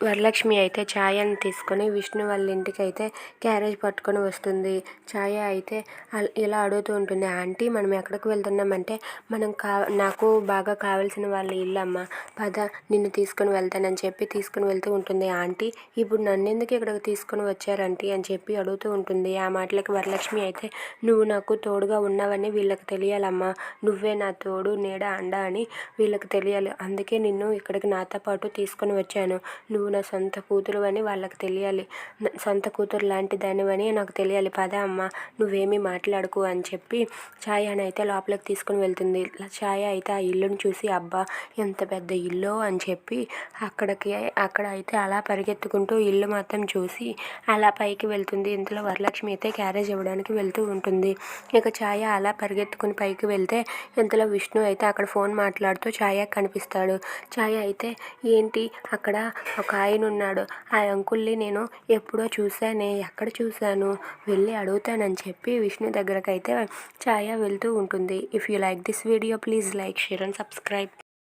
వరలక్ష్మి అయితే ఛాయని తీసుకొని విష్ణు వాళ్ళ ఇంటికి అయితే క్యారేజ్ పట్టుకొని వస్తుంది. ఛాయ అయితే ఇలా అడుగుతూ ఉంటుంది, ఆంటీ మనం ఎక్కడికి వెళ్తున్నామంటే నాకు బాగా కావాల్సిన వాళ్ళ ఇల్లు అమ్మ, పద నిన్ను తీసుకొని వెళ్తానని చెప్పి తీసుకుని వెళ్తూ ఉంటుంది. ఆంటీ ఇప్పుడు నన్ను ఎందుకు ఇక్కడికి తీసుకొని వచ్చారంటీ అని చెప్పి అడుగుతూ ఉంటుంది. ఆ మాటలకి వరలక్ష్మి అయితే, నువ్వు నాకు తోడుగా ఉన్నావని వీళ్ళకి తెలియాలమ్మా, నువ్వే నా తోడు నీడ అండ అని వీళ్ళకి తెలియాలి, అందుకే నిన్ను ఇక్కడికి నాతో పాటు తీసుకొని వచ్చాను. నువ్వు నా సొంత కూతురు అని వాళ్ళకి తెలియాలి, సొంత కూతురు లాంటి దానివని నాకు తెలియాలి, పద అమ్మ నువ్వేమీ మాట్లాడుకు అని చెప్పి ఛాయని అయితే లోపలికి తీసుకుని వెళ్తుంది. ఛాయ అయితే ఆ ఇల్లుని చూసి, అబ్బా ఎంత పెద్ద ఇల్లు అని చెప్పి అక్కడ అయితే అలా పరిగెత్తుకుంటూ ఇల్లు మొత్తం చూసి అలా పైకి వెళ్తుంది. ఇంతలో వరలక్ష్మి అయితే క్యారేజ్ ఇవ్వడానికి వెళ్తూ ఉంటుంది. ఇక ఛాయ అలా పరిగెత్తుకుని పైకి వెళ్తే ఇంతలో విష్ణు అయితే అక్కడ ఫోన్ మాట్లాడుతూ ఛాయ కనిపిస్తాడు. ఛాయ అయితే, ఏంటి అక్కడ ఒక ఆయన ఉన్నాడు, ఆ అంకుల్ని నేను ఎప్పుడో చూశానే, ఎక్కడ చూశాను, వెళ్ళి అడుగుతానని చెప్పి విష్ణు దగ్గరకైతే ఛాయ వెళ్తూ ఉంటుంది. If you like this video please like, share and subscribe.